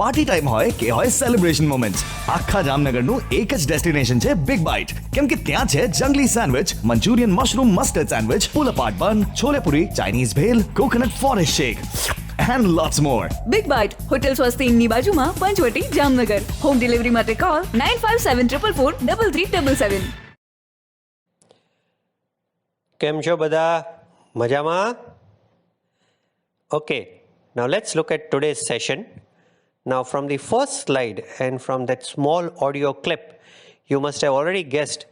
Party time હોય કે હોય સેલિબ્રેશન મોમેન્ટ્સ, આખા જામનગરનું એક જ ડેસ્ટિનેશન છે બિગ બાઇટ. કેમ કે ત્યાં છે જંગલી sandwich, Manchurian mushroom mustard sandwich, pull apart bun, chole puri, Chinese bhel, coconut forest shake and lots more. Big bite hotel સ્વસ્તિની બાજુમાં, પંચવટી, જામનગર. હોમ ડિલિવરી માટે કોલ 9574443377. કેમ છો બધા? મજામાં? Okay, now let's look at today's session. Now from the first slide and from that small audio clip, you must have already guessed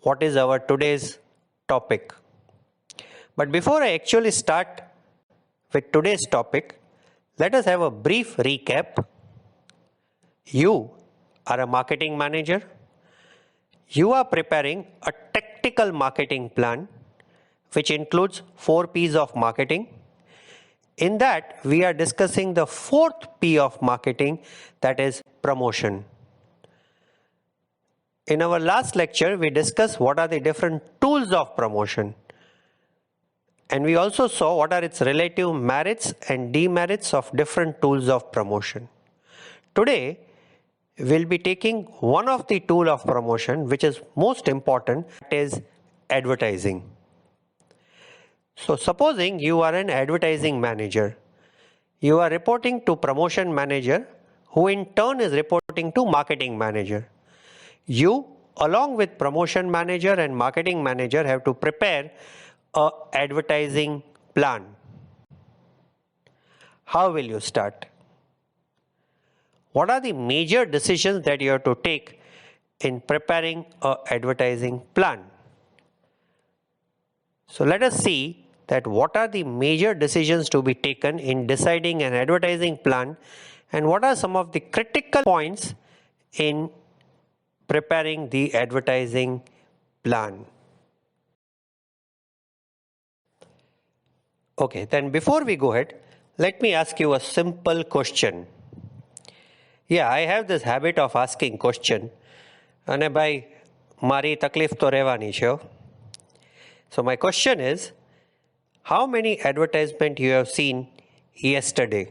what is our today's topic. But before I actually start with today's topic, let us have a brief recap. You are a marketing manager. You are preparing a tactical marketing plan which includes 4 P's of marketing. In that, we are discussing the 4th P of marketing, that is promotion. In our last lecture, we discussed what are the different tools of promotion. And we also saw what are its relative merits and demerits of different tools of promotion. Today, we'll be taking one of the tool of promotion which is most important, that is advertising. So supposing you are an advertising manager, you are reporting to promotion manager who in turn is reporting to marketing manager. You along with promotion manager and marketing manager have to prepare a advertising plan. How will you start? What are the major decisions that you have to take in preparing a advertising plan? So let us see that what are the major decisions to be taken in deciding an advertising plan and what are some of the critical points in preparing the advertising plan. Okay, then before we go ahead, let me ask you a simple question. Yeah, I have this habit of asking question. અને ભાઈ મારી તકલીફ તો રહેવાની છે. So my question is, how many advertisement you have seen yesterday?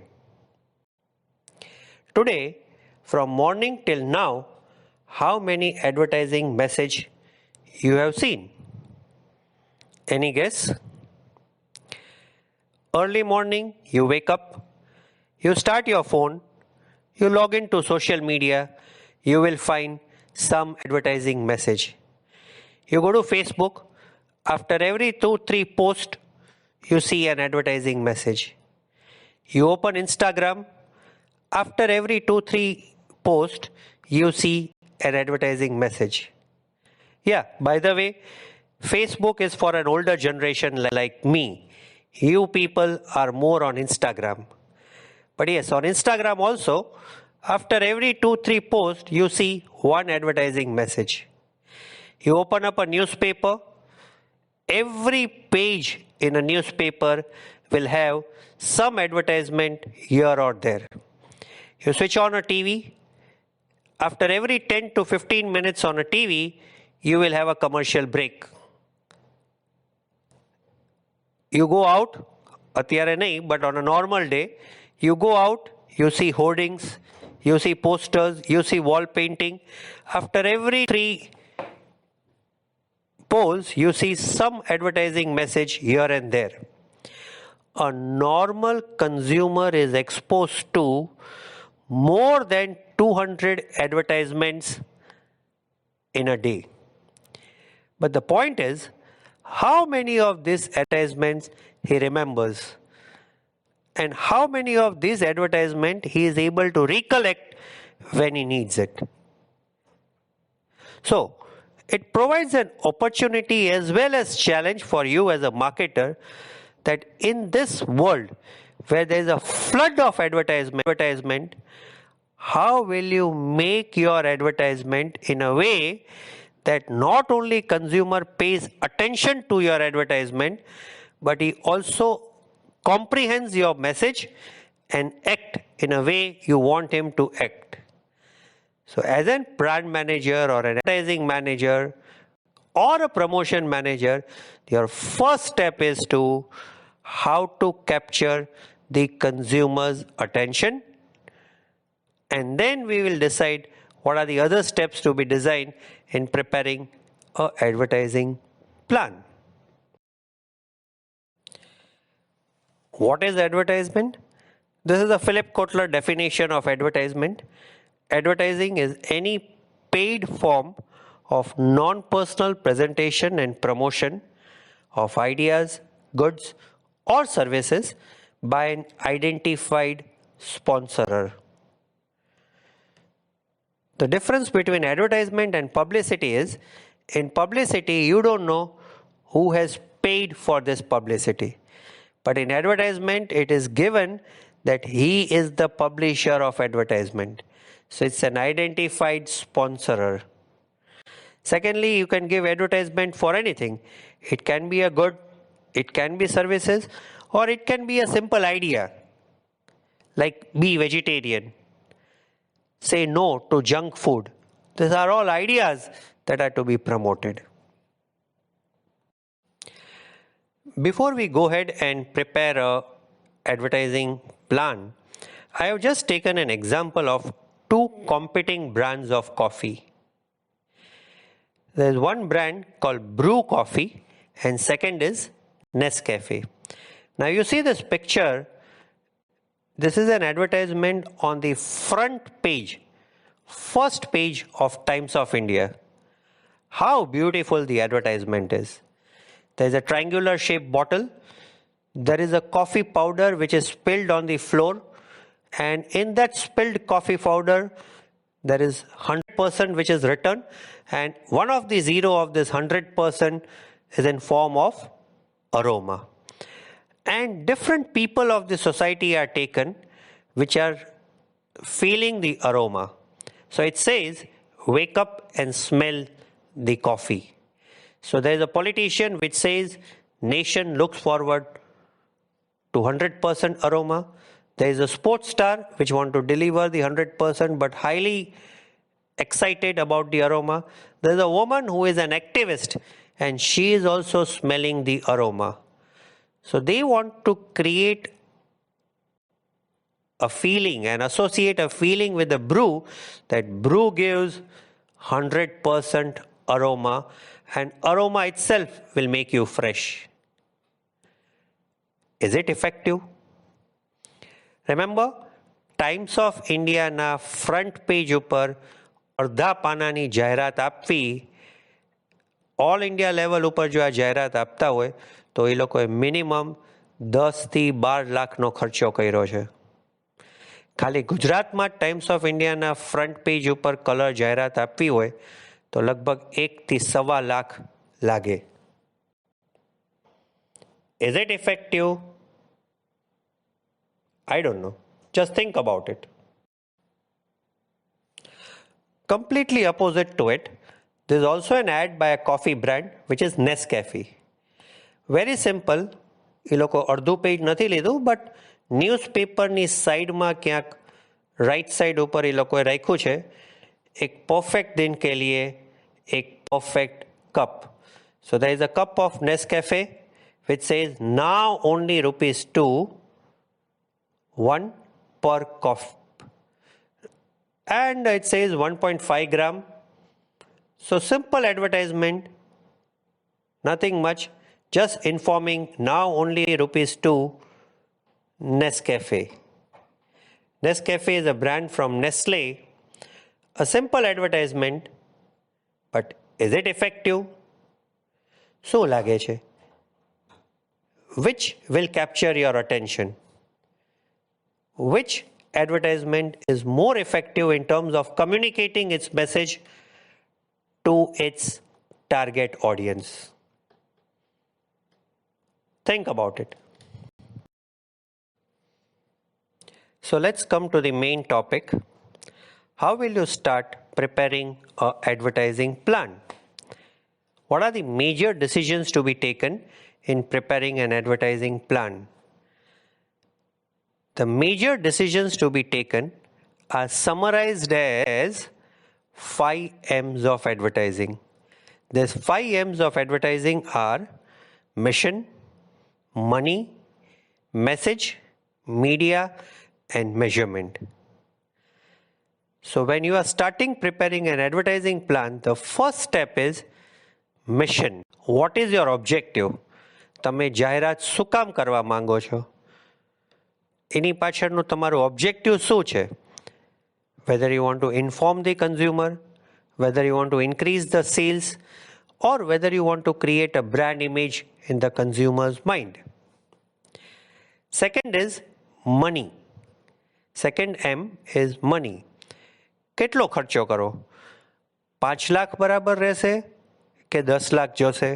Today, from morning till now, how many advertising message you have seen? Any guess? Early morning, you wake up, you start your phone, you log into social media, you will find some advertising message. You go to Facebook, after every 2-3 posts, you see an advertising message. You open Instagram, after every 2-3 posts, you see an advertising message. Yeah, by the way, Facebook is for an older generation like me. You people are more on Instagram. But yes, on Instagram also, after every 2-3 posts, you see one advertising message. You open up a newspaper, every page in a newspaper will have some advertisement here or there. You switch on a TV, after every 10 to 15 minutes on a TV, you will have a commercial break. You go out, અત્યારે નહીં, but on a normal day, you go out, you see hoardings, you see posters, you see wall painting. After every 3 polls, you see some advertising message here and there. A normal consumer is exposed to more than 200 advertisements in a day. But the point is, how many of these advertisements he remembers? And how many of these advertisements he is able to recollect when he needs it? So, it provides an opportunity as well as challenge for you as a marketer that in this world where there is a flood of advertisement, how will you make your advertisement in a way that not only consumer pays attention to your advertisement, but he also comprehends your message and act in a way you want him to act. So as a brand manager or an advertising manager or a promotion manager, your first step is to how to capture the consumer's attention, and then we will decide what are the other steps to be designed in preparing an advertising plan. What is advertisement? This is the Philip Kotler definition of advertisement. Advertising is any paid form of non-personal presentation and promotion of ideas, goods, or services by an identified sponsorer. The difference between advertisement and publicity is, in publicity, you don't know who has paid for this publicity. But in advertisement, it is given that he is the publisher of advertisement. So it's an identified sponsorer. Secondly, you can give advertisement for anything. It can be a good, it can be services, or it can be a simple idea, like be vegetarian, say no to junk food. These are all ideas that are to be promoted. Before we go ahead and prepare a advertising plan, I have just taken an example of two competing brands of coffee. There is one brand called Brew Coffee and second is Nescafe. Now you see this picture. This is an advertisement on the front page, first page of Times of India. How beautiful the advertisement is. There is a triangular shaped bottle. There is a coffee powder which is spilled on the floor, and in that spilled coffee powder there is 100% which is written, and one of the zero of this 100% is in form of aroma. And different people of the society are taken which are feeling the aroma. So it says, wake up and smell the coffee. So there is a politician which says, nation looks forward to 100% aroma. There is a sports star which want to deliver the 100% but highly excited about the aroma. There is a woman who is an activist and she is also smelling the aroma. So they want to create a feeling and associate a feeling with the brew, that brew gives 100% aroma, and aroma itself will make you fresh. Is it effective? Remember, Times of India na front page upar અડધા પાનાની જાહેરાત આપવી, all India level ઉપર જો આ જાહેરાત આપતા હોય તો એ લોકોએ મિનિમમ 10 થી 12 લાખનો ખર્ચો કર્યો છે. ખાલી ગુજરાતમાં ટાઈમ્સ ઓફ ઇન્ડિયાના ફ્રન્ટ પેજ ઉપર કલર જાહેરાત આપવી હોય તો લગભગ 1 થી 1.25 લાખ લાગે. Is it effective? I don't know. Just think about it. Completely opposite to it, there is also an ad by a coffee brand which is Nescafe. Very simple. એ લોકો અડધું પેજ નથી લીધું, બટ ન્યૂઝપેપરની સાઈડમાં ક્યાંક રાઈટ સાઈડ ઉપર એ લોકોએ રાખ્યું છે, એક પરફેક્ટ દિન કે લીએ એક perfect cup. So there is a cup of Nescafe which says now only ₹2, 1 per cup. And it says 1.5 gram. So simple advertisement, nothing much, just informing now only ₹2, Nescafe. Nescafe is a brand from Nestle. A simple advertisement, but is it effective? શું લાગે છે? Which will capture your attention? Which advertisement is more effective in terms of communicating its message to its target audience? Think about it. So let's come to the main topic. How will you start preparing an advertising plan? What are the major decisions to be taken in preparing an advertising plan? The major decisions to be taken are summarized as 5 M's of advertising. These 5 M's of advertising are mission, money, message, media, and measurement. So when you are starting preparing an advertising plan, the first step is mission. What is your objective? તમે જાહેરાત શું કામ કરવા માંગો છો? એની પાછળનું તમારું objective શું છે? Whether you want to inform the consumer, whether you want to increase the sales, or whether you want to create a brand image in the consumer's mind. Second is money. Second M is money. કેટલો ખર્ચો કરો? 5 લાખ બરાબર રહેશે કે 10 લાખ જોશે?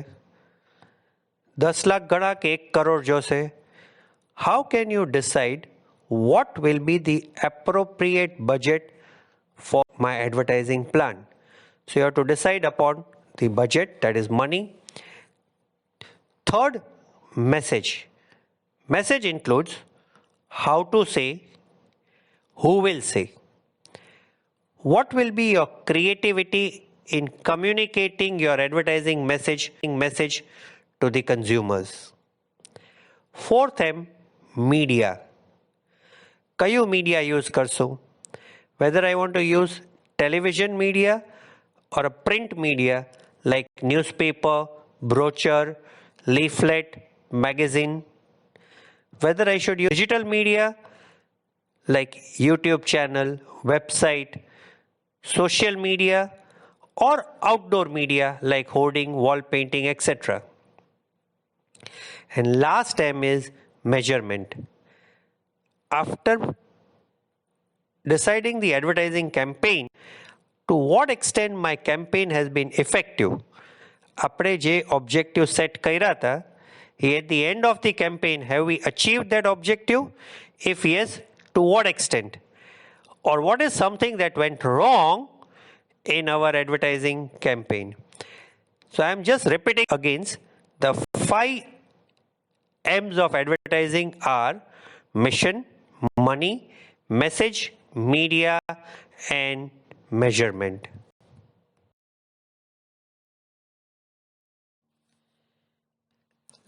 10 લાખ ગણા કે 1 કરોડ જોશે? How can you decide what will be the appropriate budget for my advertising plan? So you have to decide upon the budget, that is money. Third, message. Message includes how to say, who will say. What will be your creativity in communicating your advertising message to the consumers? Fourth M, media. કયું media use કરશું? Whether I want to use television media or a print media like newspaper, brochure, leaflet, magazine. Whether I should use digital media like YouTube channel, website, social media, or outdoor media like hoarding, wall painting, etc. And last M is measurement. After deciding the advertising campaign, to what extent my campaign has been effective, આપણે જે objective set કર્યા હતા, at the end of the campaign, have we achieved that objective? If yes, to what extent? Or what is something that went wrong in our advertising campaign? So I am just repeating again, the 5 M's of advertising are mission, money, message, media, and measurement.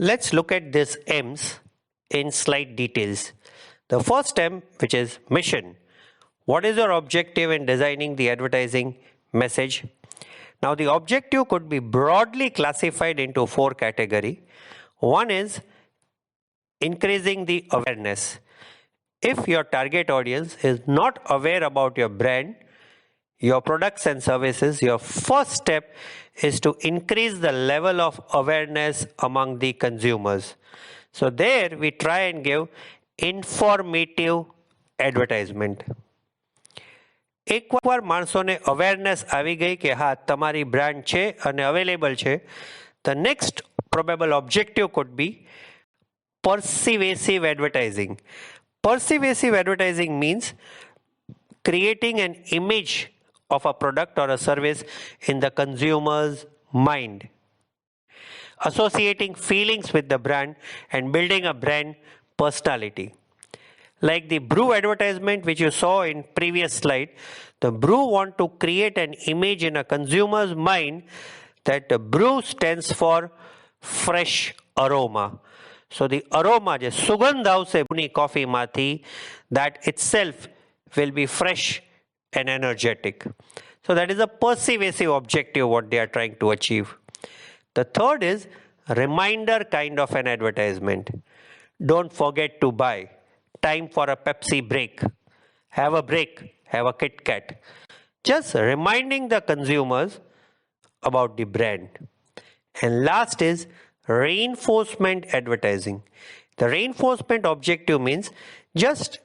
Let's look at these M's in slight details. The first M, which is mission. What is your objective in designing the advertising message? Now, the objective could be broadly classified into 4 categories. One is increasing the awareness. If your target audience is not aware about your brand, your products and services, your first step is to increase the level of awareness among the consumers. So there we try and give informative advertisement. એકવાર માણસોને awareness આવી ગઈ કે હા તમારી brand છે અને available છે, the next probable objective could be persuasive advertising. Persuasive advertising means creating an image of a product or a service in the consumer's mind, associating feelings with the brand and building a brand personality. Like the brew advertisement which you saw in previous slide, the brew want to create an image in a consumer's mind that the brew stands for fresh aroma. So the aroma, જે સુગંધ આવશે કોફીમાંથી, that itself will be fresh and energetic. So that is a persuasive objective what they are trying to achieve. The third is reminder kind of an advertisement. Don't forget to buy. Time for a Pepsi break. Have a break. Have a Kit Kat. Just reminding the consumers about the brand. And last is reinforcement advertising. The reinforcement objective means just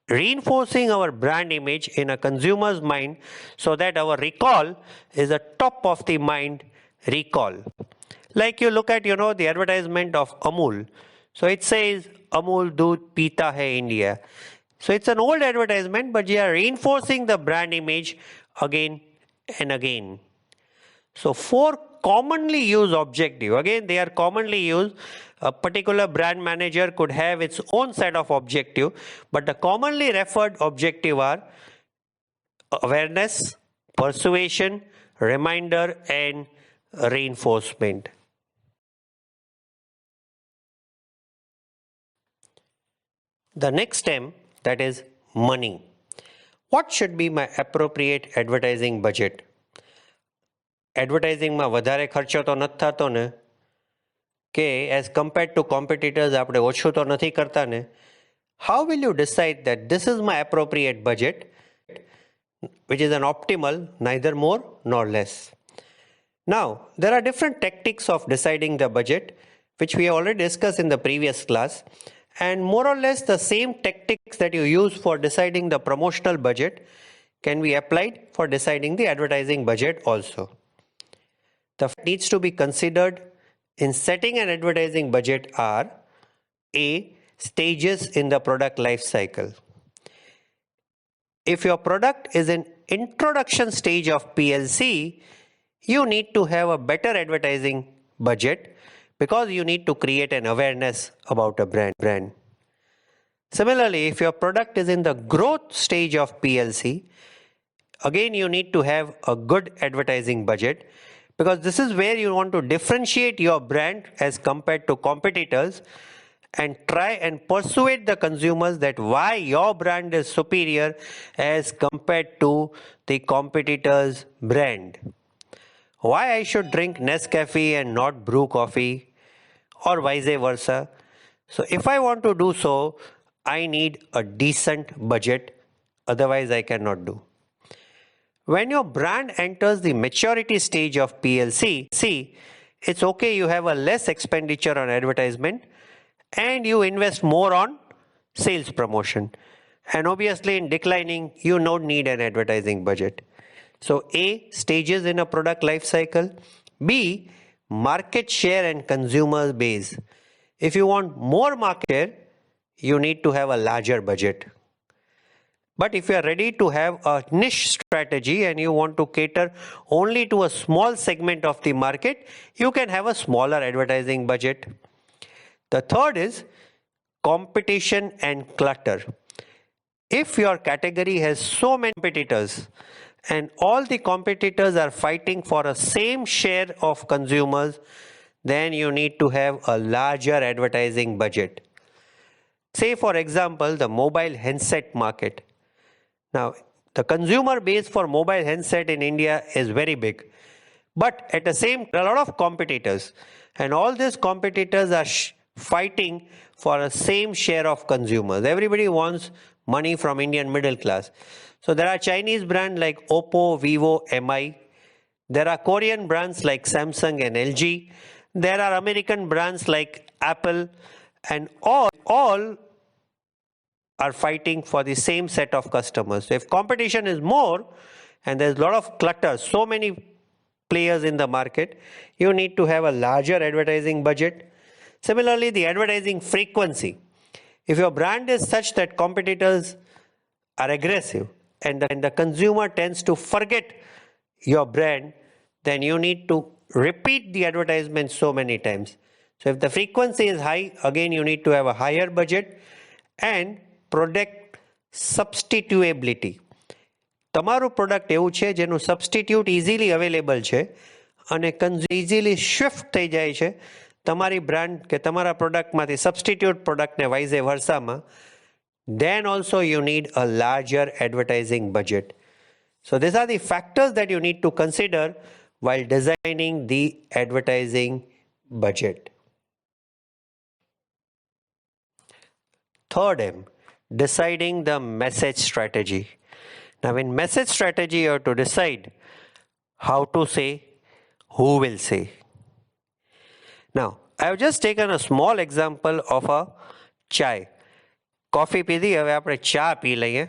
reinforcing our brand image in a consumer's mind so that our recall is a top of the mind recall. Like you look at, the advertisement of Amul. So it says Amul Doodh Peeta Hai India. So it's an old advertisement, but they are reinforcing the brand image again and again. So 4 commonly used objective. Again, they are commonly used. A particular brand manager could have its own set of objective, but the commonly referred objective are awareness, persuasion, reminder, and reinforcement. The next M, that is money. What should be my appropriate advertising budget? એડવર્ટાઇઝિંગમાં વધારે ખર્ચો તો નથી થતો ને, કે as compared to competitors આપણે ઓછું તો નથી કરતા ને? How will you decide that this is my appropriate budget, which is an optimal, neither more nor less? Now, there are different tactics of deciding the budget, which we already discussed in the previous class, and more or less the same tactics that you use for deciding the promotional budget can be applied for deciding the advertising budget also. The needs to be considered in setting an advertising budget are: A. Stages in the product life cycle. If your product is in introduction stage of PLC, you need to have a better advertising budget because you need to create an awareness about a brand. Similarly, if your product is in the growth stage of PLC, again you need to have a good advertising budget because this is where you want to differentiate your brand as compared to competitors and try and persuade the consumers that why your brand is superior as compared to the competitor's brand. Why I should drink Nescafe and not brew coffee, or vice versa. So if I want to do so, I need a decent budget, otherwise I cannot do. When your brand enters the maturity stage of PLC, it's okay you have a less expenditure on advertisement and you invest more on sales promotion. And obviously in declining, you don't need an advertising budget. So A, stages in a product life cycle. B, market share and consumer base. If you want more market share, you need to have a larger budget. But if you are ready to have a niche strategy and you want to cater only to a small segment of the market, you can have a smaller advertising budget. The third is competition and clutter. If your category has so many competitors and all the competitors are fighting for a same share of consumers, then you need to have a larger advertising budget. Say for example, the mobile handset market. Now, the consumer base for mobile handset in India is very big. But at the same, there are a lot of competitors. And all these competitors are fighting for a same share of consumers. Everybody wants money from Indian middle class. So there are Chinese brands like Oppo, Vivo, MI. There are Korean brands like Samsung and LG. There are American brands like Apple. And all are fighting for the same set of customers. So if competition is more and there's a lot of clutter, so many players in the market, you need to have a larger advertising budget. Similarly, the advertising frequency. If your brand is such that competitors are aggressive and the consumer tends to forget your brand, then you need to repeat the advertisement so many times. So if the frequency is high, again you need to have a higher budget. And product substitutability. તમારું product એવું છે જેનું substitute easily available છે અને easily shift થઈ જાય છે તમારી બ્રાન્ડ કે તમારા પ્રોડક્ટમાંથી સબસ્ટિટ્યુટ પ્રોડક્ટને વાઇઝે વર્સામાં, then also you need a larger advertising budget. So these are the factors that you need to consider while designing the advertising budget. Third M, deciding the message strategy. Now in message strategy you have to decide how to say, who will say. Now I have just taken a small example of a chai. Coffee પીધી, હવે આપણે ચા પી લઈએ.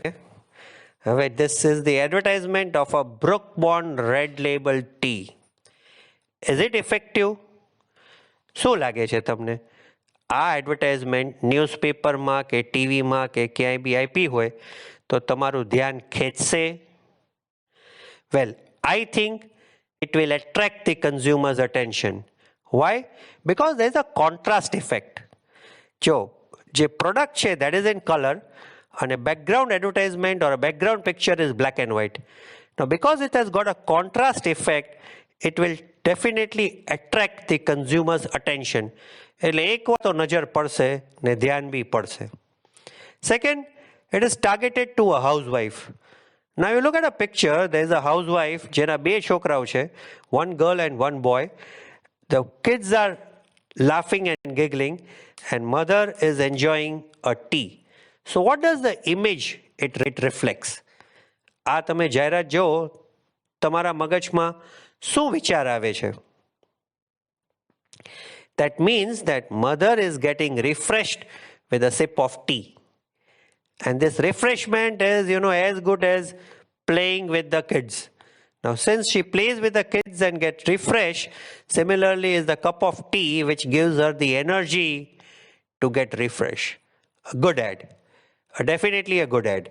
હવે this is the advertisement of a Brooke Bond red label tea. Is it effective? શું લાગે છે તમને? આ એડવર્ટાઇઝમેન્ટ ન્યૂઝપેપરમાં કે ટીવીમાં કે ક્યાંય બી આપી હોય તો તમારું ધ્યાન ખેંચશે? Well, I think it will attract the consumer's attention. Why? Because there is a contrast effect. જો જે પ્રોડક્ટ છે that is in color and a background advertisement or a background picture is black and white. Now because it has got a contrast effect, it will definitely attract the consumer's attention. એટલે એક વાર તો નજર પડશે ને ધ્યાન બી પડશે. Second, it is targeted to a housewife. Now you look at a picture, there's a housewife, જેના બે છોકરાઓ છે, one girl and one boy. The kids are laughing and giggling and mother is enjoying a tea. So what does the image it reflects? આ તમે જાહેરાત જો તમારા મગજમાં શું વિચાર આવે છે? That means that mother is getting refreshed with a sip of tea. And this refreshment is, as good as playing with the kids. Now, since she plays with the kids and gets refreshed, similarly is the cup of tea which gives her the energy to get refreshed. A good ad. Definitely a good ad.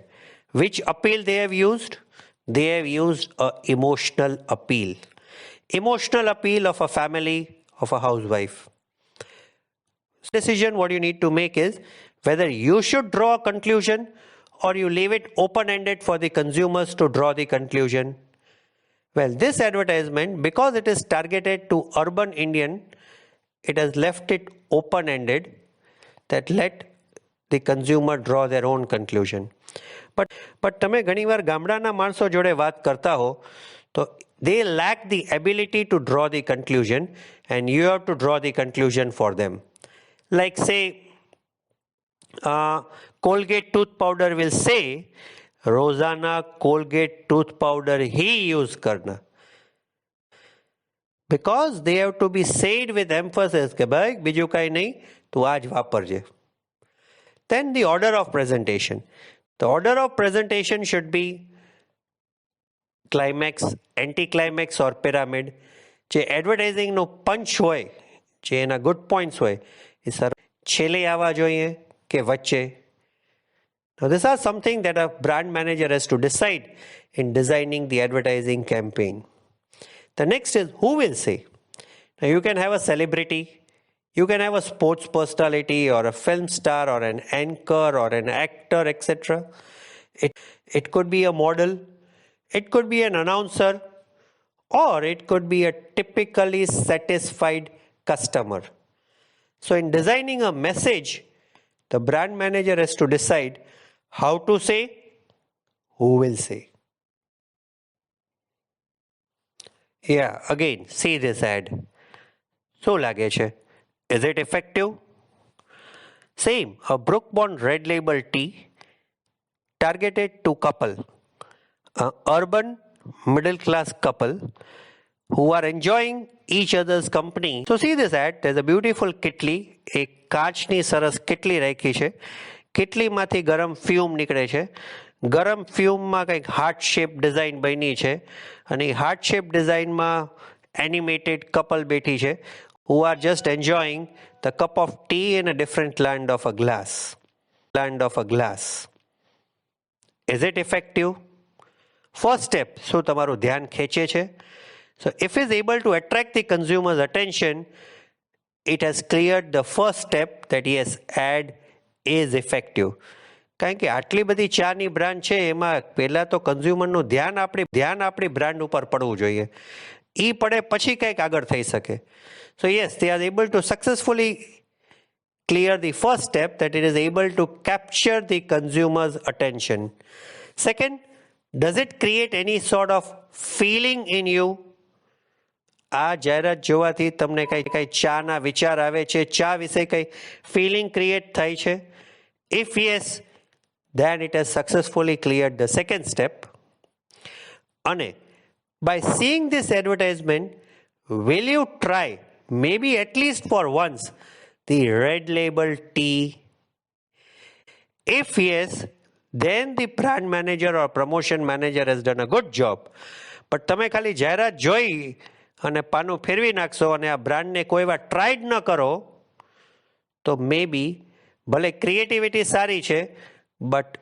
Which appeal they have used? They have used an emotional appeal. Emotional appeal of a family, of a housewife. Decision what you need to make is whether you should draw a conclusion or you leave it open-ended for the consumers to draw the conclusion. Well, this advertisement, because it is targeted to urban Indian, it has left it open-ended that let the consumer draw their own conclusion. But તમે ઘણીવાર ગામડાના માણસો જોડે વાત કરતા હો તો they lack the ability to draw the conclusion and you have to draw the conclusion for them. Like say, Colgate tooth powder will say, रोजाना Colgate tooth powder ही use करना. Because they have to be said with emphasis કે ભાઈ બીજું કાંઈ નહીં, તું આ જ વાપરજે. Then the order of presentation. The order of presentation should be climax, anti-climax or pyramid. જે એડવર્ટાઇઝિંગનો પંચ હોય, જે એના ગુડ પોઈન્ટ્સ હોય, એ સર છેલ્લે આવવા જોઈએ કે વચ્ચે. Now these are something that a brand manager has to decide in designing the advertising campaign. The next is who will say. Now you can have a celebrity, you can have a sports personality or a film star or an anchor or an actor, etc. It could be a model, it could be an announcer, or it could be a typically satisfied customer. So in designing a message, the brand manager has to decide how to say, who will say. Yeah, again, see this ad. So લાગે છે? Is it effective? Same, a Brook Bond red label tea targeted to couple, an urban middle class couple who are enjoying each other's company. So see this ad, there's a beautiful kitli, એક કાચની સરસ kitli રાખી છે. કિટલીમાંથી ગરમ fume નીકળે છે. ગરમ ફ્યુમમાં કંઈક heart shape design બની છે અને એ હાર્ટ શેપ ડિઝાઇનમાં એનિમેટેડ કપલ બેઠી છે who are just enjoying the cup of tea in a different land of a glass. Is it effective? First step, so તમારું ધ્યાન ખેંચે છે. So if it's able to attract the consumer's attention, it has cleared the first step that yes, ad is effective. કારણ કે આટલી બધી ચાની brand છે એમાં પહેલા તો કન્ઝ્યુમરનું ધ્યાન આપણી બ્રાન્ડ ઉપર પડવું જોઈએ. એ પડે પછી કંઈક આગળ થઈ શકે. So yes, they are able to successfully clear the first step that it is able to capture the consumer's attention. Second, does it create any sort of feeling in you? આ જાહેરાત જોવાથી તમને કઈ ચાના વિચાર આવે છે, ચા વિશે કઈ ફિલિંગ ક્રિએટ થાય છે? If yes, then it has successfully cleared the second step. અને by seeing this advertisement, will you try, maybe at least for once, the red label tea? If yes, then the brand manager or promotion manager has done a good job. But તમે ખાલી જાહેરાત જોઈ અને પાનું ફેરવી નાખશો અને આ બ્રાન્ડને કોઈ વાર ટ્રાય ન કરો તો મે બી ભલે ક્રિએટિવિટી સારી છે બટ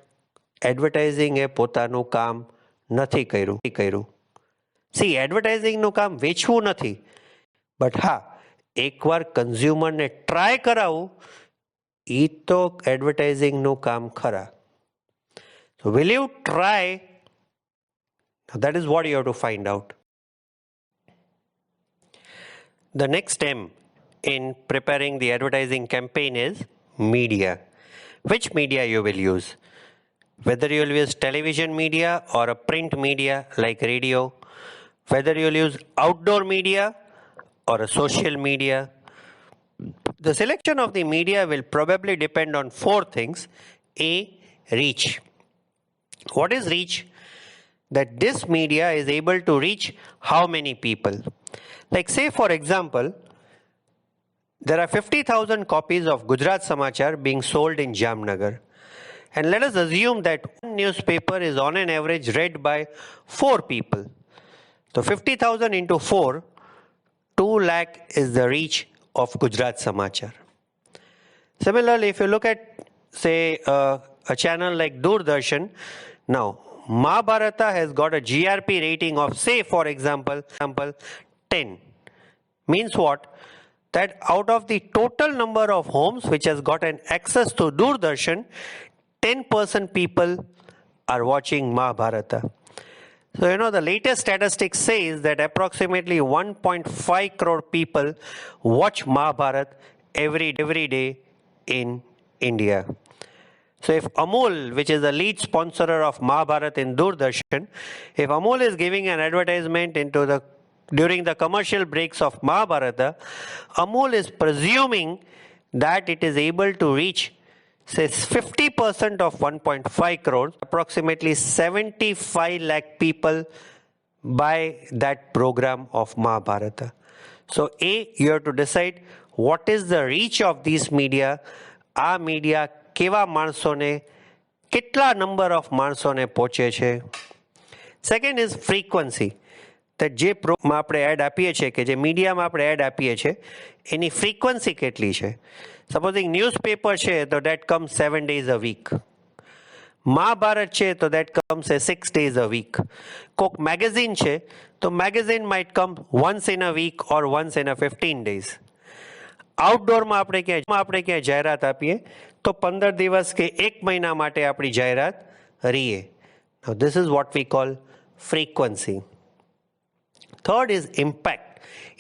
એડવર્ટાઇઝિંગે પોતાનું કામ નથી કર્યું. સી એડવર્ટાઇઝિંગનું કામ વેચવું નથી, બટ હા એકવાર કન્ઝ્યુમરને ટ્રાય કરાવવું એ તો એડવર્ટાઇઝિંગનું કામ ખરા. So will you try? That is what you have to find out. The next M in preparing the advertising campaign is media. Which media you will use? whether you'll use television media or a print media like radio, whether you'll use outdoor media or a social media. The selection of the media will probably depend on four things. A, reach. What is reach? That this media is able to reach how many people. Like say for example, there are 50,000 copies of Gujarat Samachar being sold in Jamnagar. And let us assume that one newspaper is on an average read by 4 people. So 50,000 into 4, 2 lakh is the reach of Gujarat Samachar. Similarly, if you look at, say, a channel like Doordarshan, now Mahabharata has got a GRP rating of, say, for example, 10. Means what? That out of the total number of homes which has gotten access to Doordarshan, 10% people are watching Mahabharata. So, the latest statistics says that approximately 1.5 crore people watch Mahabharata every day in India. So if Amul, which is the lead sponsor of Mahabharata in Doordarshan, if Amul is giving an advertisement during the commercial breaks of Mahabharata, Amul is presuming that it is able to reach, say, 50% of 1.5 crores, approximately 75 lakh people by that program of Mahabharata. So A, you have to decide what is the reach of these media. આ media કેવા માણસોને, કેટલા number of માણસોને પહોંચે છે. Second is frequency. that જે પ્રોમાં આપણે add આપીએ છીએ, કે જે મીડિયામાં આપણે એડ આપીએ છીએ, એની ફ્રીક્વન્સી કેટલી છે. સપોઝિંગ ન્યૂઝપેપર છે તો that comes 7 days a week. Mahabharat છે તો that comes 6 days a week. કોક મેગેઝિન છે તો magazine might come once in a week or once in a 15 days. આઉટડોરમાં આપણે ક્યાંય જાહેરાત આપીએ તો 15 દિવસ કે 1 મહિના માટે આપણી જાહેરાત રહીએ. Now this is what we call frequency. Third is impact.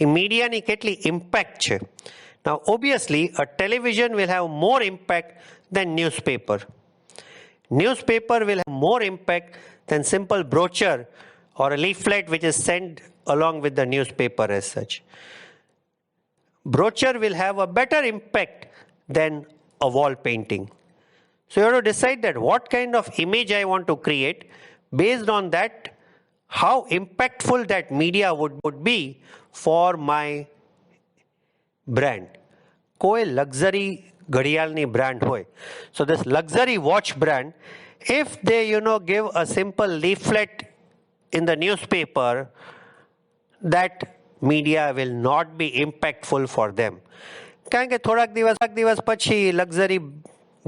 એ મીડિયાની કેટલી ઇમ્પેક્ટ છે. Now obviously a television will have more impact than newspaper. Newspaper will have more impact than simple brochure or a leaflet which is sent along with the newspaper as such. Brochure will have a better impact than a wall painting. So you have to decide that what kind of image I want to create. Based on that, how impactful that media would be for my brand. કોઈ luxury ઘડિયાળની brand હોય. So this luxury watch brand, if they give a simple leaflet in the newspaper, that media will not be impactful for them. કારણ કે થોડાક દિવસ પછી luxury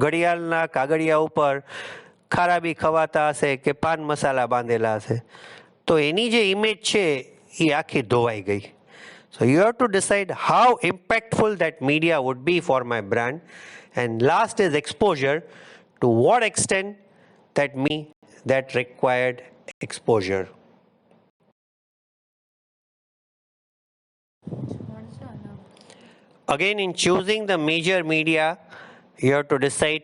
ઘડિયાળના કાગળિયા ઉપર ખરાબી ખવાતા હશે કે પાન મસાલા બાંધેલા હશે, તો એની જે ઇમેજ છે એ આખી ધોવાઈ ગઈ. So you have to decide how impactful that media would be for my brand. And last is exposure. To what extent that required exposure. Again, in choosing the major media, you have to decide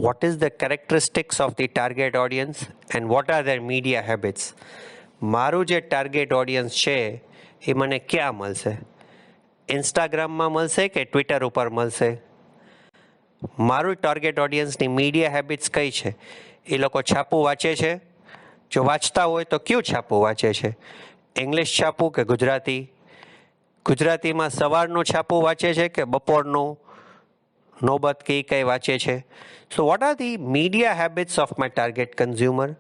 what is the characteristics of the target audience and what are their media habits. મારું જે target audience છે એ મને ક્યાં મળશે? ઇન્સ્ટાગ્રામમાં મળશે કે Twitter ઉપર મળશે? મારું ટાર્ગેટ ઓડિયન્સની મીડિયા હેબિટ્સ કઈ છે? એ લોકો છાપું વાંચે છે? જો વાંચતા હોય તો કયું છાપું વાંચે છે? ઇંગ્લિશ છાપું કે ગુજરાતી? ગુજરાતીમાં સવારનું છાપું વાંચે છે કે બપોરનું નોબત કે કંઈ વાંચે છે? So what are the media habits of my target consumer?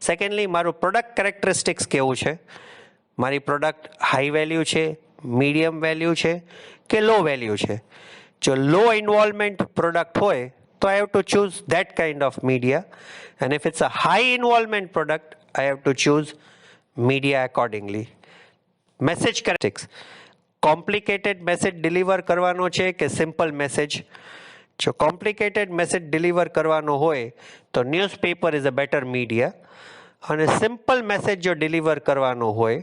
Secondly, મારું પ્રોડક્ટ કેરેક્ટરિસ્ટિક્સ કેવું છે? મારી પ્રોડક્ટ હાઈ વેલ્યુ છે, મીડિયમ વેલ્યુ છે કે લો વેલ્યુ છે? જો લો ઇન્વોલ્વમેન્ટ પ્રોડક્ટ હોય તો I have to choose that kind of media. And if it's a high involvement product, I have to choose media accordingly. Message characteristics. Complicated message deliver કરવાનો છે કે simple message? જો complicated message deliver કરવાનો હોય તો newspaper is a better media, અને simple message જો deliver કરવાનો હોય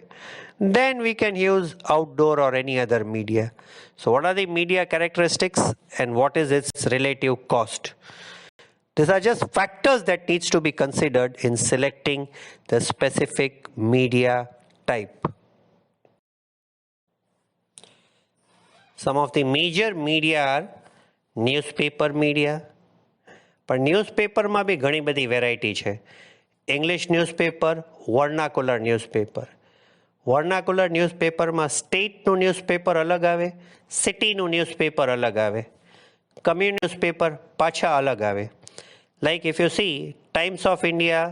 then we can use outdoor or any other media. So what are the media characteristics and what is its relative cost? These are just factors that needs to be considered in selecting the specific media type. Some of the major media are newspaper media. પણ ન્યૂઝપેપરમાં બી ઘણી બધી variety છે. English newspaper, vernacular newspaper. Vernacular ન્યૂઝપેપરમાં સ્ટેટનું newspaper અલગ આવે, સિટીનું newspaper અલગ આવે, કમ્યુન ન્યૂઝપેપર પાછા અલગ આવે. Like if you C times of India,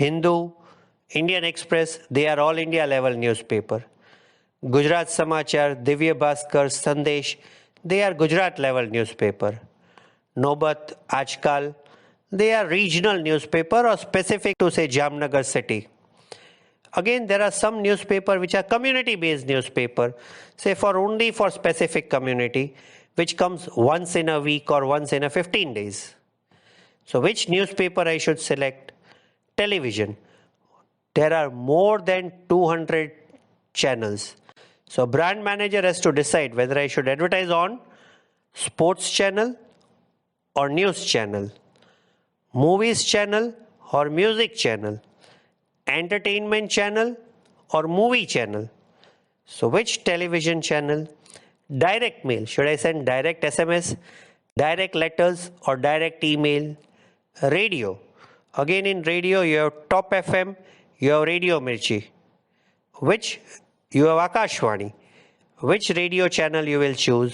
Hindu, Indian express, they are all India level newspaper. Gujarat Samachar, Divya Bhaskar, Sandesh, they are Gujarat level newspaper. Nobat, Ajkal, they are regional newspaper or specific to say Jamnagar city. Again, there are some newspaper which are community based newspaper, say for only for specific community, which comes once in a week or once in a 15 days. So which newspaper I should select? Television. There are more than 200 channels. So brand manager has to decide whether I should advertise on sports channel or news channel, movies channel or music channel, entertainment channel or movie channel. So which television channel? Direct mail. Should I send direct SMS, direct letters or direct email? Radio. Again in radio you have Top FM, you have Radio Mirchi. Which you have Akashvani. Which radio channel you will choose?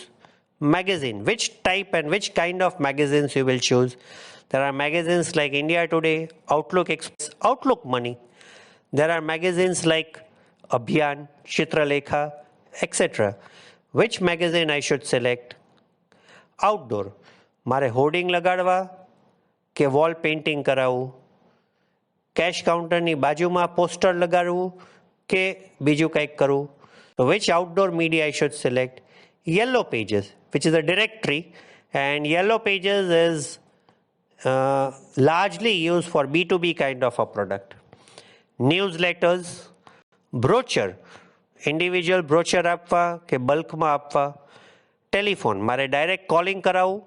Magazine. Which type and which kind of magazines you will choose? There are magazines like India Today, Outlook Express, Outlook Money. There are magazines like Abhiyan, Chitralekha, etc. Which magazine I should select? Outdoor. મારે hoarding લગાડવા કે wall painting કરાવવું, cache કાઉન્ટરની બાજુમાં poster લગાડવું કે બીજું કંઈક કરવું. So which outdoor media I should select? Yellow Pages, which is a directory, and Yellow Pages is largely used for B2B kind of a product. Newsletters, brochure, individual brochure આપવા કે બલ્કમાં આપવા. Telephone, મારે direct calling કરાવવું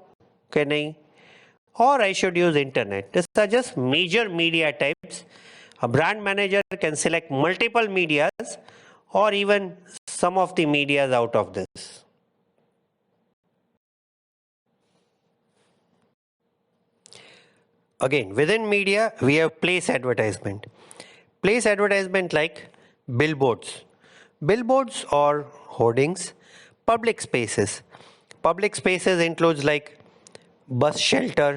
કે નહીં, or I should use internet. These are just major media types. A brand manager can select multiple medias or even some of the medias out of this. Again, within media, we have place advertisement. Place advertisement like billboards. Billboards or hoardings, public spaces. Public spaces includes like bus shelter,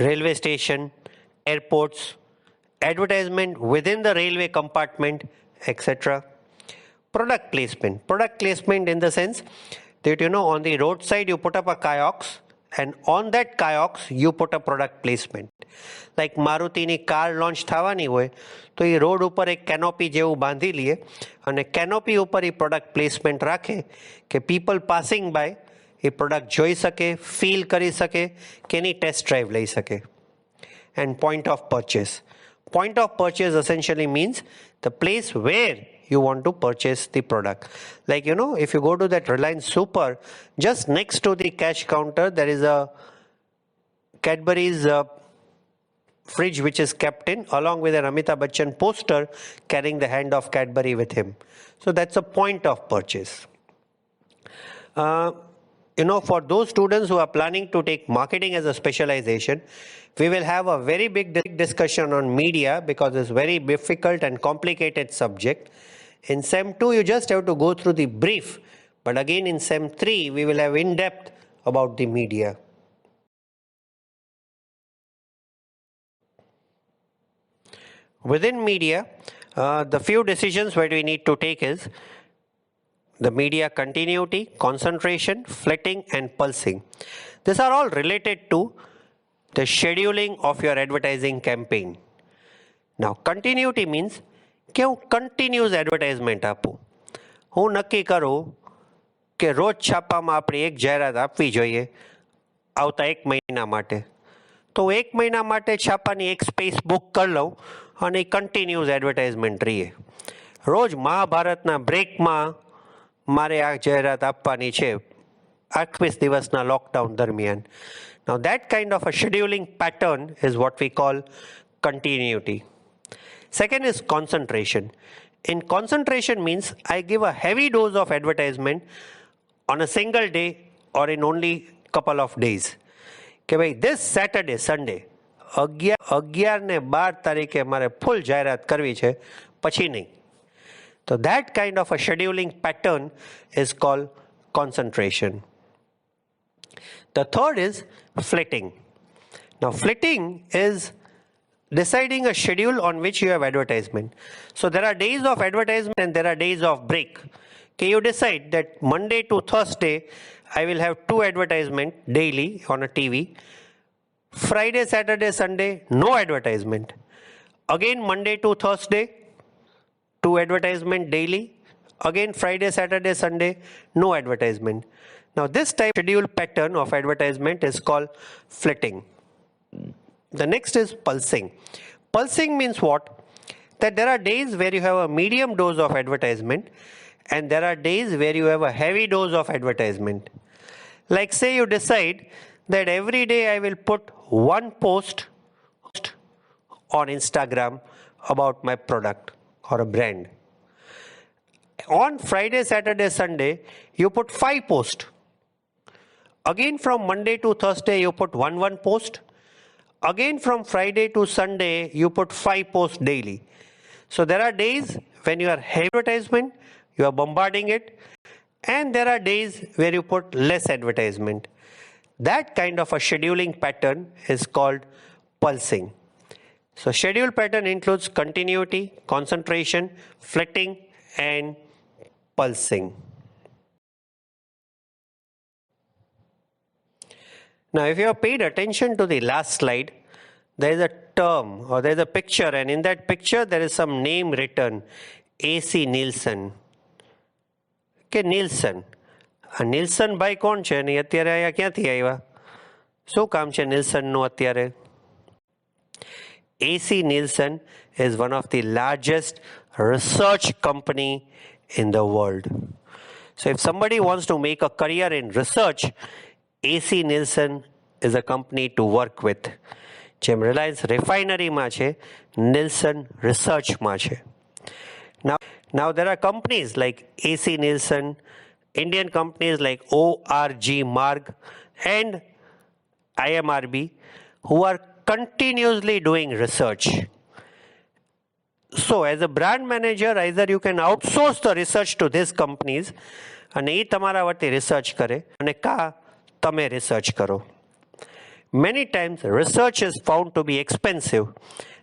railway station, airports, advertisement within the railway compartment, etc. Product placement. Product placement in the sense that, you know, on the roadside you put up a kiosk, and on that kiosk you put a product placement. Like મારુતિની car launch થવાની હોય તો એ road ઉપર એક canopy જેવું બાંધી લઈએ અને કેનોપી ઉપર એ પ્રોડક્ટ પ્લેસમેન્ટ રાખે કે people passing by a product જોઈ શકે, ફીલ કરી શકે કે એની ટેસ્ટ ડ્રાઈવ લઈ શકે. And point of purchase. Point of purchase essentially means the place where you want to purchase the product. Like, you know, if you go to that Reliance Super, just next to the cash counter, there is a Cadbury's fridge which is kept in, along with an Amitabh Bachchan poster carrying the hand of Cadbury with him. So that's a point of purchase. You know, for those students who are planning to take marketing as a specialization, we will have a very big discussion on media because it's very difficult and complicated subject. In SEM 2, you just have to go through the brief. But again, in SEM 3, we will have in depth about the media. Within media, the few decisions that we need to take is the media continuity, concentration, flitting and pulsing. These are all related to the scheduling of your advertising campaign. Now, continuity means કે હું continuous advertisement આપું. હું નક્કી કરું કે રોજ છાપામાં આપણે એક જાહેરાત આપવી જોઈએ આવતા 1 મહિના માટે. તો 1 મહિના માટે છાપાની એક સ્પેસ બુક કરી લઉં અને કન્ટિન્યુઅસ એડવર્ટાઇઝમેન્ટ રહીએ. રોજ મહાભારતના બ્રેકમાં મારે આ જાહેરાત આપવાની છે 28 દિવસના લોકડાઉન દરમિયાન. Now that kind of a scheduling pattern is what we call continuity. Second is concentration. In concentration means I give a heavy dose of advertisement on a single day or in only couple of days. કે ભાઈ this Saturday, Sunday 11 ને 12 તારીખે મારે ફૂલ જાહેરાત કરવી છે, પછી નહીં. So that kind of a scheduling pattern is called concentration. The third is flitting. Now flitting is deciding a schedule on which you have advertisement. So there are days of advertisement and there are days of break. Okay, you decide that Monday to Thursday I will have 2 advertisement daily on a TV. Friday, Saturday, Sunday, no advertisement. Again Monday to Thursday, 2 advertisement daily. Again Friday, Saturday, Sunday, no advertisement. Now this type of schedule pattern of advertisement is called flitting. The next is pulsing. Pulsing means what? That there are days where you have a medium dose of advertisement and there are days where you have a heavy dose of advertisement. Like say you decide that every day I will put 1 post on Instagram about my product or a brand. On Friday, Saturday, Sunday, you put 5 posts. Again from Monday to Thursday, you put one post. Again from Friday to Sunday, you put 5 posts daily. So there are days when you are heavy advertisement, you are bombarding it, and there are days where you put less advertisement. That kind of a scheduling pattern is called pulsing. So schedule pattern includes continuity, concentration, flitting, and pulsing. Now if you have paid attention to the last slide, there is a term or there is a picture, and in that picture there is some name written, AC Nielsen. કે Nilsson. આ Nilsson ભાઈ કોણ છે ને અત્યારે અહીંયા ક્યાંથી આવ્યા? શું કામ છે નિલ્સનનું અત્યારે? AC Nielsen is one of the largest research company in the world. So if somebody wants to make a career in research, AC Nielsen is a company to work with. જેમ રિલાયન્સ રિફાઇનરીમાં છે, Nilsson રિસર્ચમાં છે. Now there are companies like AC Nielsen, Indian companies like ORG Marg and IMRB who are continuously doing research. So as a brand manager, either you can outsource the research to these companies અને એ તમારા વતી research કરે અને કા તમે research કરો. Many times research is found to be expensive,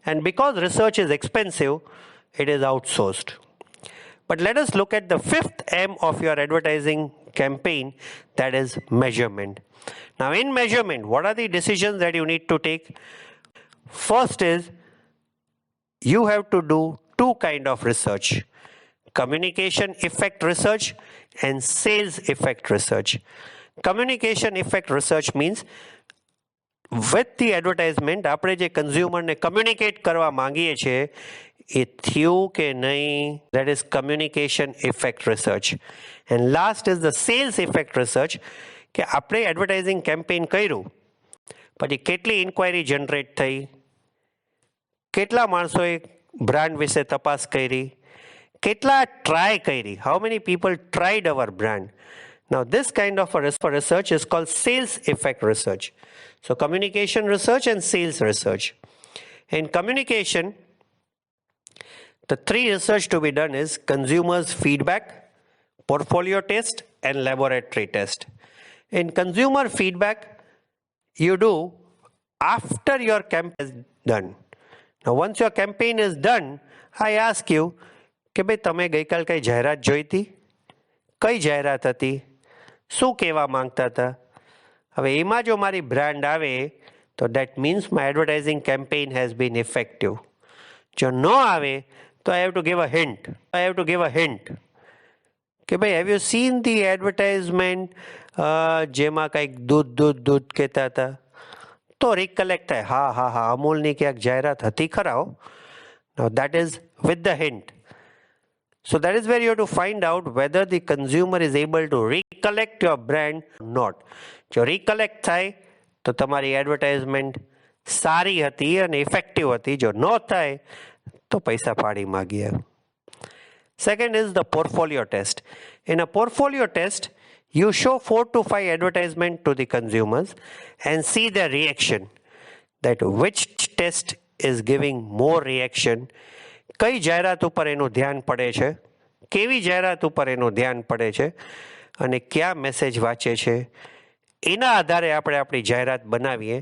and because research is expensive, it is outsourced. But let us look at the 5th M of your advertising campaign, that is measurement. Now in measurement, what are the decisions that you need to take? First is you have to do 2 kind of research: communication effect research and sales effect research. Communication effect research means with the advertisement આપણે જે કન્ઝ્યુમરને communicate કરવા માંગીએ છીએ એ થયું કે નહીં, that is communication effect research. And last is the sales effect research, કે આપણે એડવર્ટાઇઝિંગ કેમ્પેઇન કર્યું પછી કેટલી ઇન્ક્વાયરી જનરેટ થઈ, કેટલા માણસોએ બ્રાન્ડ વિશે તપાસ કરી, કેટલા ટ્રાય કરી, how many people tried our brand. Now this kind of a research is called sales effect research. So communication research and sales research. In communication, the 3 research to be done is consumers feedback, portfolio test and laboratory test. In consumer feedback, you do after your campaign is done. Now once your campaign is done, I ask you કે ભાઈ તમે ગઈકાલ કઈ જાહેરાત જોઈ હતી? કઈ જાહેરાત હતી? શું કહેવા માંગતા હતા? હવે એમાં જો મારી બ્રાન્ડ આવે તો that means my advertising campaign has been effective. જો ન આવે તો I have to give a hint. કે ભાઈ have you seen the advertisement જેમાં કંઈક दूध કહેતા હતા? તો રિકલેક્ટ થાય, હા અમૂલની ક્યાંક જાહેરાત હતી ખરા. Now that is with the hint. So that is where you have to find out whether the consumer is able to recollect your brand or not. જો recollect થાય તો તમારી એડવર્ટાઇઝમેન્ટ સારી હતી અને ઇફેક્ટિવ હતી. જો ન થાય તો પૈસા પાડી માગીએ. Second is the portfolio test. In a portfolio test, you show 4 to 5 advertisements to the consumers and see their reaction. That which test is giving more reaction. કઈ જાહેરાત ઉપર એનું ધ્યાન પડે છે, કેવી જાહેરાત ઉપર એનું ધ્યાન પડે છે અને કયા મેસેજ વાંચે છે, એના આધારે આપણે આપણી જાહેરાત બનાવીએ.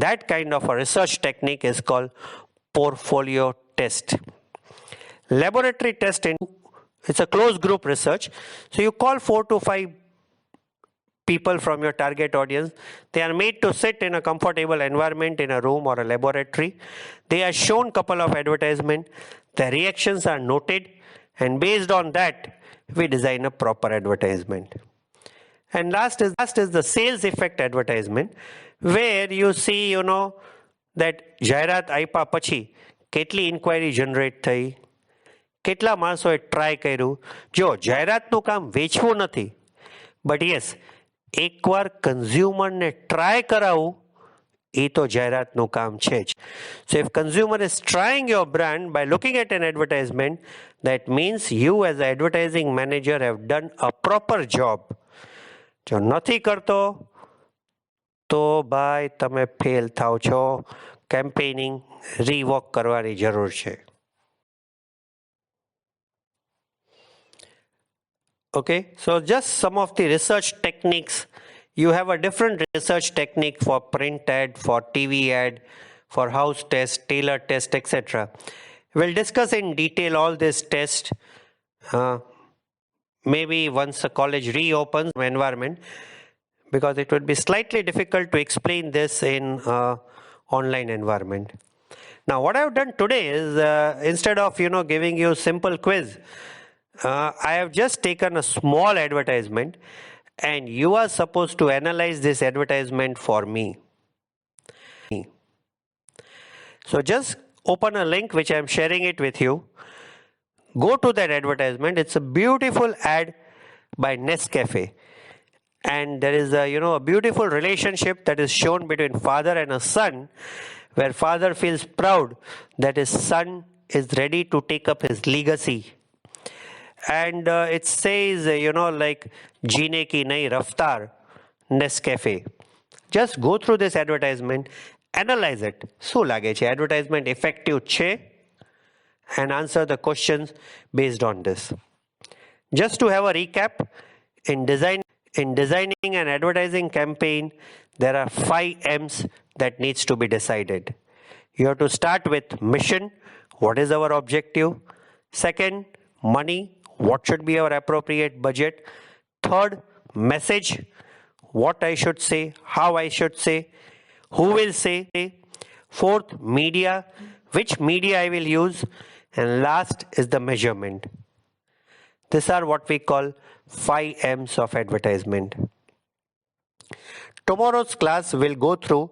That kind of a research technique is called portfolio test. Laboratory test, it's a closed group research. So you call 4 to 5 people from your target audience. They are made to sit in a comfortable environment in a room or a laboratory. They are shown couple of advertisements. Their reactions are noted, and based on that, we design a proper advertisement. And last is the sales effect advertisement, where you see, that જાહેરાત આપ્યા પછી કેટલી inquiry generate થઈ, કેટલા માણસોએ try કર્યું. જો જાહેરાતનું કામ વેચવું નથી, બટ યસ એકવાર કન્ઝ્યુમરને ટ્રાય કરાવવું એ તો જાહેરાતનું કામ છે જ. So if consumer is trying your brand by looking at an advertisement, that means you as a advertising manager have done a proper job. જો નથી કરતો તો ભાઈ તમે ફેલ થાવ છો. કેમ્પેનિંગ રીવોક કરવાની જરૂર છે. Okay, so just some of the research techniques. You have a different research technique for print ad, for TV ad, for house test, tailor test, etc. We'll discuss in detail all this test maybe once the college reopens environment, because it would be slightly difficult to explain this in online environment. Now what I've done today is instead of giving you simple quiz, I have just taken a small advertisement and you are supposed to analyze this advertisement for me. So just open a link which I am sharing it with you. Go to that advertisement. It's a beautiful ad by Nescafe. And there is a beautiful relationship that is shown between father and a son, where father feels proud that his son is ready to take up his legacy. And it says, like, Jeene ki nayi raftar, Nescafe. Just go through this advertisement, analyze it. શું લાગે છે advertisement effective છે? And answer the questions based on this. Just to have a recap, in designing an advertising campaign, there are 5 M's that needs to be decided. You have to start with mission. What is our objective? Second, money. What should be our appropriate budget? Third, message. What I should say, how I should say, who will say. Fourth, media. Which media I will use. And last is the measurement. These are what we call 5 M's of advertisement. Tomorrow's class will go through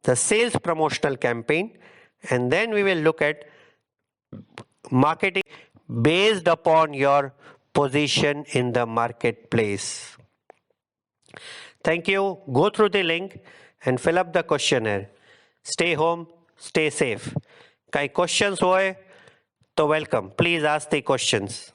the sales promotional campaign, and then we will look at marketing based upon your position in the marketplace. Thank you. Go through the link and fill up the questionnaire. Stay home, stay safe. Kai questions hoy to welcome. Please ask the questions.